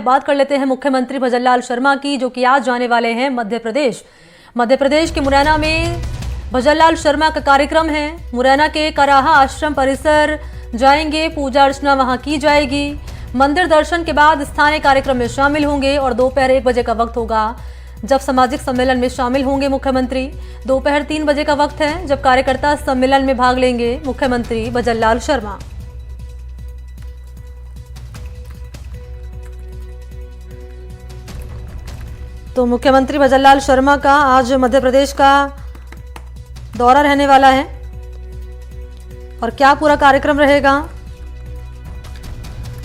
बात कर लेते हैं मुख्यमंत्री भजनलाल शर्मा की, जो कि आज जाने वाले हैं मध्य प्रदेश के मुरैना में भजनलाल शर्मा का कार्यक्रम है। मुरैना के कराहा आश्रम परिसर जाएंगे, पूजा अर्चना वहां की जाएगी। मंदिर दर्शन के बाद स्थानीय कार्यक्रम में शामिल होंगे और दोपहर 1 बजे का वक्त होगा जब सामाजिक सम्मेलन में शामिल होंगे मुख्यमंत्री। दोपहर 3 बजे का वक्त है जब कार्यकर्ता सम्मेलन में भाग लेंगे मुख्यमंत्री भजनलाल शर्मा। तो मुख्यमंत्री भजनलाल शर्मा का आज मध्य प्रदेश का दौरा रहने वाला है और क्या पूरा कार्यक्रम रहेगा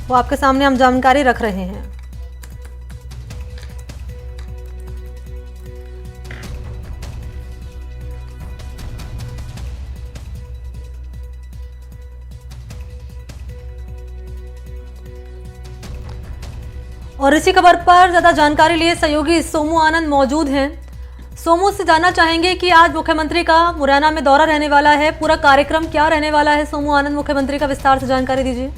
वो आपके सामने हम जानकारी रख रहे हैं। और इसी खबर पर ज्यादा जानकारी लिए सहयोगी सोमू आनंद मौजूद हैं। सोमू से जानना चाहेंगे कि आज मुख्यमंत्री का मुरैना में दौरा रहने वाला है, पूरा कार्यक्रम क्या रहने वाला है। सोमू आनंद, मुख्यमंत्री का विस्तार से जानकारी दीजिए।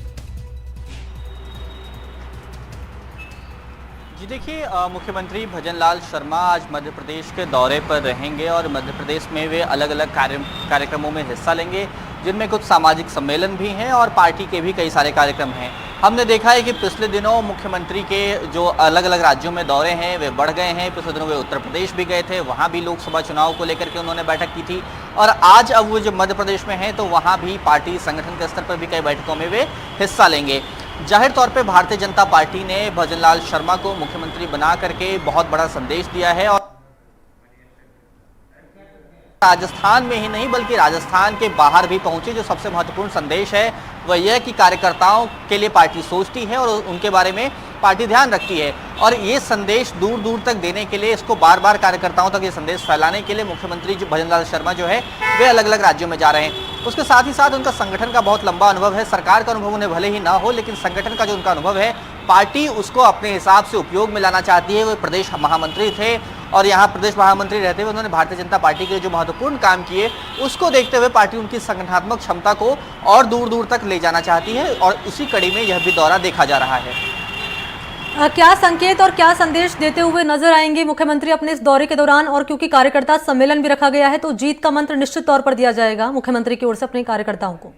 जी देखिए, मुख्यमंत्री भजनलाल शर्मा आज मध्य प्रदेश के दौरे पर रहेंगे और मध्य प्रदेश में वे अलग अलग कार्यक्रमों में हिस्सा लेंगे, जिनमें कुछ सामाजिक सम्मेलन भी हैं और पार्टी के भी कई सारे कार्यक्रम हैं। हमने देखा है कि पिछले दिनों मुख्यमंत्री के जो अलग अलग राज्यों में दौरे हैं वे बढ़ गए हैं। पिछले दिनों वे उत्तर प्रदेश भी गए थे, वहाँ भी लोकसभा चुनाव को लेकर के उन्होंने बैठक की थी और आज अब वो जब मध्य प्रदेश में हैं तो वहाँ भी पार्टी संगठन के स्तर पर भी कई बैठकों में वे हिस्सा लेंगे। जाहिर तौर पे भारतीय जनता पार्टी ने भजनलाल शर्मा को मुख्यमंत्री बना करके बहुत बड़ा संदेश दिया है और राजस्थान में ही नहीं बल्कि राजस्थान के बाहर भी पहुंचे। जो सबसे महत्वपूर्ण संदेश है वह यह कि कार्यकर्ताओं के लिए पार्टी सोचती है और उनके बारे में पार्टी ध्यान रखती है और ये संदेश दूर दूर तक देने के लिए, इसको बार बार कार्यकर्ताओं तक ये संदेश फैलाने के लिए मुख्यमंत्री भजनलाल शर्मा जो है वे अलग अलग राज्यों में जा रहे हैं। उसके साथ ही साथ उनका संगठन का बहुत लंबा अनुभव है। सरकार का अनुभव उन्हें भले ही ना हो, लेकिन संगठन का जो उनका अनुभव है, पार्टी उसको अपने हिसाब से उपयोग में लाना चाहती है। वे प्रदेश महामंत्री थे और यहाँ प्रदेश महामंत्री रहते हुए उन्होंने भारतीय जनता पार्टी के जो महत्वपूर्ण काम किए उसको देखते हुए पार्टी उनकी संगठनात्मक क्षमता को और दूर दूर तक ले जाना चाहती है और उसी कड़ी में यह भी दौरा देखा जा रहा है। क्या संकेत और क्या संदेश देते हुए नजर आएंगे मुख्यमंत्री अपने इस दौरे के दौरान? और क्योंकि कार्यकर्ता सम्मेलन भी रखा गया है तो जीत का मंत्र निश्चित तौर पर दिया जाएगा मुख्यमंत्री की ओर से अपने कार्यकर्ताओं को।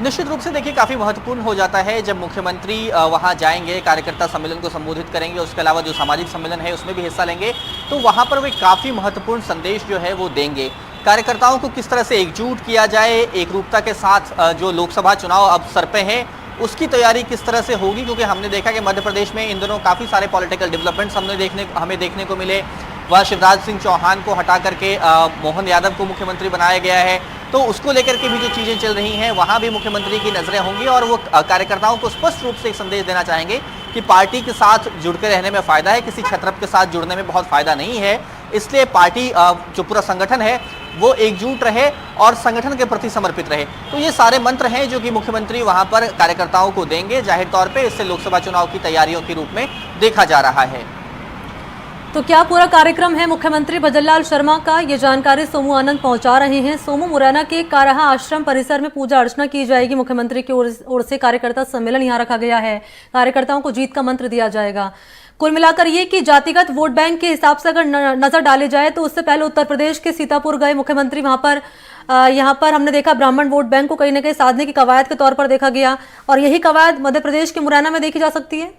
निश्चित रूप से देखिए, काफ़ी महत्वपूर्ण हो जाता है जब मुख्यमंत्री वहां जाएंगे, कार्यकर्ता सम्मेलन को संबोधित करेंगे, उसके अलावा जो सामाजिक सम्मेलन है उसमें भी हिस्सा लेंगे, तो वहां पर वे काफ़ी महत्वपूर्ण संदेश जो है वो देंगे। कार्यकर्ताओं को किस तरह से एकजुट किया जाए, एक रूपता के साथ जो लोकसभा चुनाव अब सर पे है उसकी तैयारी किस तरह से होगी, क्योंकि हमने देखा कि मध्य प्रदेश में इन दिनों काफ़ी सारे पॉलिटिकल डेवलपमेंट्स हमें देखने को मिले। वह शिवराज सिंह चौहान को हटा करके मोहन यादव को मुख्यमंत्री बनाया गया है, तो उसको लेकर के भी जो चीज़ें चल रही हैं वहाँ भी मुख्यमंत्री की नज़रें होंगी और वो कार्यकर्ताओं को स्पष्ट रूप से एक संदेश देना चाहेंगे कि पार्टी के साथ जुड़ के रहने में फ़ायदा है, किसी छत्रप के साथ जुड़ने में बहुत फ़ायदा नहीं है। इसलिए पार्टी जो पूरा संगठन है वो एकजुट रहे और संगठन के प्रति समर्पित रहे। तो ये सारे मंत्र हैं जो कि मुख्यमंत्री वहाँ पर कार्यकर्ताओं को देंगे। जाहिर तौर पर इससे लोकसभा चुनाव की तैयारियों के रूप में देखा जा रहा है। तो क्या पूरा कार्यक्रम है मुख्यमंत्री भजनलाल शर्मा का, ये जानकारी सोमू आनंद पहुंचा रहे हैं। सोमू, मुरैना के काराहा आश्रम परिसर में पूजा अर्चना की जाएगी, मुख्यमंत्री की ओर से कार्यकर्ता सम्मेलन यहां रखा गया है, कार्यकर्ताओं को जीत का मंत्र दिया जाएगा। कुल मिलाकर ये कि जातिगत वोट बैंक के हिसाब से अगर नजर डाले जाए तो उससे पहले उत्तर प्रदेश के सीतापुर गए मुख्यमंत्री, वहां पर यहाँ पर हमने देखा ब्राह्मण वोट बैंक को कहीं ना कहीं साधने की कवायद के तौर पर देखा गया और यही कवायद मध्य प्रदेश के मुरैना में देखी जा सकती है।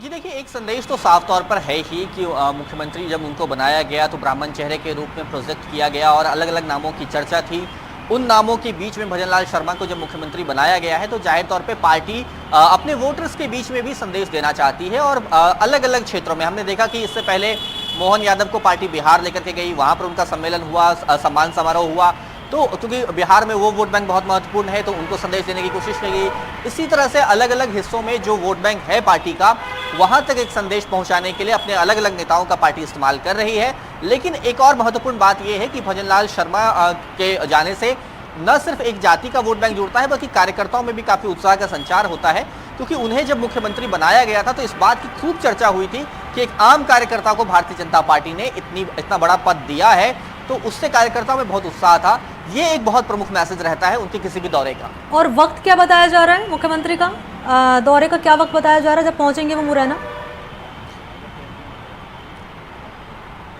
जी देखिए, एक संदेश तो साफ तौर पर है ही कि मुख्यमंत्री जब उनको बनाया गया तो ब्राह्मण चेहरे के रूप में प्रोजेक्ट किया गया और अलग अलग नामों की चर्चा थी। उन नामों के बीच में भजनलाल शर्मा को जब मुख्यमंत्री बनाया गया है तो जाहिर तौर पे पार्टी अपने वोटर्स के बीच में भी संदेश देना चाहती है और अलग अलग क्षेत्रों में हमने देखा कि इससे पहले मोहन यादव को पार्टी बिहार लेकर के गई, वहाँ पर उनका सम्मेलन हुआ, सम्मान समारोह हुआ। तो क्योंकि बिहार में वो वोट बैंक बहुत महत्वपूर्ण है तो उनको संदेश देने की कोशिश की गई। इसी तरह से अलग अलग हिस्सों में जो वोट बैंक है पार्टी का, वहां तक एक संदेश पहुंचाने के लिए अपने अलग अलग नेताओं का पार्टी इस्तेमाल कर रही है। लेकिन एक और महत्वपूर्ण बात यह है कि भजनलाल शर्मा के जाने से न सिर्फ एक जाति का वोट बैंक जुड़ता है बल्कि कार्यकर्ताओं में भी काफी उत्साह का संचार होता है, क्योंकि उन्हें जब मुख्यमंत्री बनाया गया था तो इस बात की खूब चर्चा हुई थी कि एक आम कार्यकर्ता को भारतीय जनता पार्टी ने इतना बड़ा पद दिया है, तो उससे कार्यकर्ताओं में बहुत उत्साह था। ये एक बहुत प्रमुख मैसेज रहता है उनके किसी भी दौरे का। और वक्त क्या बताया जा रहा है मुख्यमंत्री का? दौरे का क्या वक्त बताया जा रहा है जब पहुंचेंगे वो मुरैना?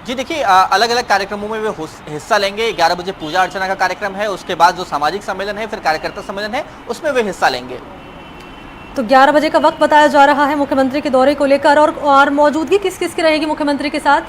जी देखिए, अलग अलग कार्यक्रमों में वे हिस्सा लेंगे। 11 बजे पूजा अर्चना का कार्यक्रम है, उसके बाद जो सामाजिक सम्मेलन है, फिर कार्यकर्ता सम्मेलन है, उसमें वे हिस्सा लेंगे। तो 11 बजे का वक्त बताया जा रहा है मुख्यमंत्री के दौरे को लेकर। और मौजूदगी किस किस की रहेगी मुख्यमंत्री के साथ?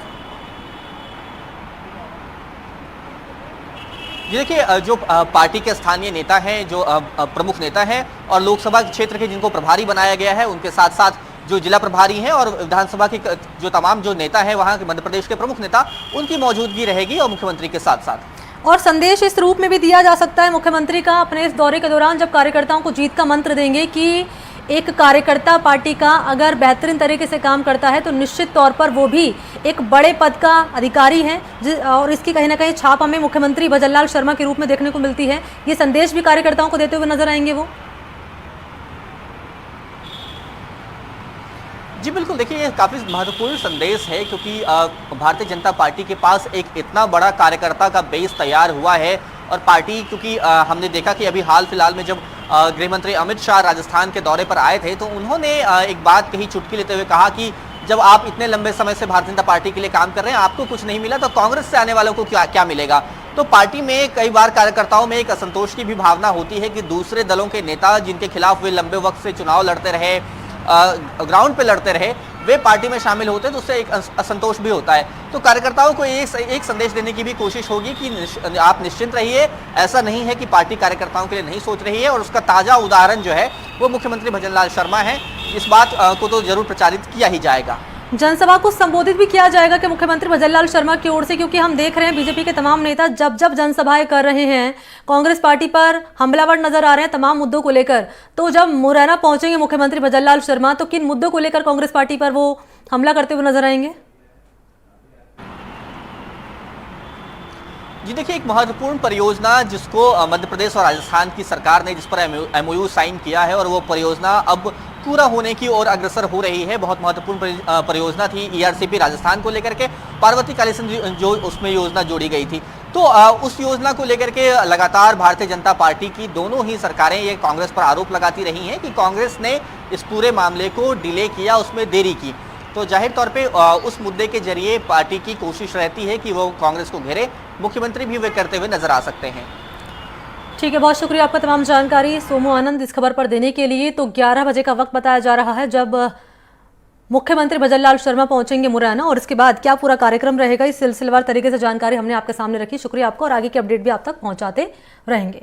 ये देखिए, जो पार्टी के स्थानीय नेता हैं, जो प्रमुख नेता हैं और लोकसभा क्षेत्र के जिनको प्रभारी बनाया गया है, उनके साथ साथ जो जिला प्रभारी हैं और विधानसभा के जो तमाम जो नेता हैं वहाँ के मध्य प्रदेश के प्रमुख नेता, उनकी मौजूदगी रहेगी और मुख्यमंत्री के साथ साथ। और संदेश इस रूप में भी दिया जा सकता है मुख्यमंत्री का अपने इस दौरे के दौरान, जब कार्यकर्ताओं को जीत का मंत्र देंगे कि एक कार्यकर्ता पार्टी का अगर बेहतरीन तरीके से काम करता है तो निश्चित तौर पर वो भी एक बड़े पद का अधिकारी है, और इसकी कहीं ना कहीं छाप हमें मुख्यमंत्री भजनलाल शर्मा के रूप में देखने को मिलती है। ये संदेश भी कार्यकर्ताओं को देते हुए नजर आएंगे वो। जी बिल्कुल, देखिए ये काफ़ी महत्वपूर्ण संदेश है, क्योंकि भारतीय जनता पार्टी के पास एक इतना बड़ा कार्यकर्ता का बेस तैयार हुआ है। और पार्टी, क्योंकि हमने देखा कि अभी हाल फिलहाल में जब गृह मंत्री अमित शाह राजस्थान के दौरे पर आए थे, तो उन्होंने एक बात कही, चुटकी लेते हुए कहा कि जब आप इतने लंबे समय से भारतीय जनता पार्टी के लिए काम कर रहे हैं, आपको कुछ नहीं मिला, तो कांग्रेस से आने वालों को क्या क्या मिलेगा। तो पार्टी में कई बार कार्यकर्ताओं में एक असंतोष की भी भावना होती है कि दूसरे दलों के नेता जिनके खिलाफ वे लंबे वक्त से चुनाव लड़ते रहे, ग्राउंड पे लड़ते रहे, वे पार्टी में शामिल होते हैं, तो उससे एक असंतोष भी होता है। तो कार्यकर्ताओं को एक संदेश देने की भी कोशिश होगी कि आप निश्चिंत रहिए, ऐसा नहीं है कि पार्टी कार्यकर्ताओं के लिए नहीं सोच रही है। और उसका ताजा उदाहरण जो है वो मुख्यमंत्री भजनलाल शर्मा है। इस बात को तो जरूर प्रचारित किया ही जाएगा। जनसभा को संबोधित भी किया जाएगा कि मुख्यमंत्री भजनलाल शर्मा की ओर से, क्योंकि हम देख रहे हैं बीजेपी के तमाम नेता जब जब जनसभाएं कर रहे हैं कांग्रेस पार्टी पर हमलावर नजर आ रहे हैं तमाम मुद्दों को लेकर। तो जब मुरैना पहुंचेंगे मुख्यमंत्री भजनलाल शर्मा, तो किन मुद्दों को लेकर कांग्रेस पार्टी पर वो हमला करते हुए नजर आएंगे? जी देखिए, एक महत्वपूर्ण परियोजना जिसको मध्य प्रदेश और राजस्थान की सरकार ने जिस पर एमओयू साइन किया है, और वो परियोजना अब पूरा होने की ओर अग्रसर हो रही है। बहुत महत्वपूर्ण परियोजना थी ईआरसीपी राजस्थान को लेकर के, पार्वती कालीसिंध जो उसमें योजना जोड़ी गई थी। तो उस योजना को लेकर के लगातार भारतीय जनता पार्टी की दोनों ही सरकारें ये कांग्रेस पर आरोप लगाती रही हैं कि कांग्रेस ने इस पूरे मामले को डिले किया, उसमें देरी की। तो जाहिर तौर पे उस मुद्दे के जरिए पार्टी की कोशिश रहती है कि वो कांग्रेस को घेरे। मुख्यमंत्री भी वे करते हुए नजर आ सकते हैं। ठीक है, बहुत शुक्रिया आपका तमाम जानकारी सोमू आनंद इस खबर पर देने के लिए। तो 11 बजे का वक्त बताया जा रहा है जब मुख्यमंत्री भजनलाल शर्मा पहुंचेंगे मुरैना, और इसके बाद क्या पूरा कार्यक्रम रहेगा, इस सिलसिलेवार तरीके से जानकारी हमने आपके सामने रखी। शुक्रिया आपको, और आगे की अपडेट भी आप तक पहुंचाते रहेंगे।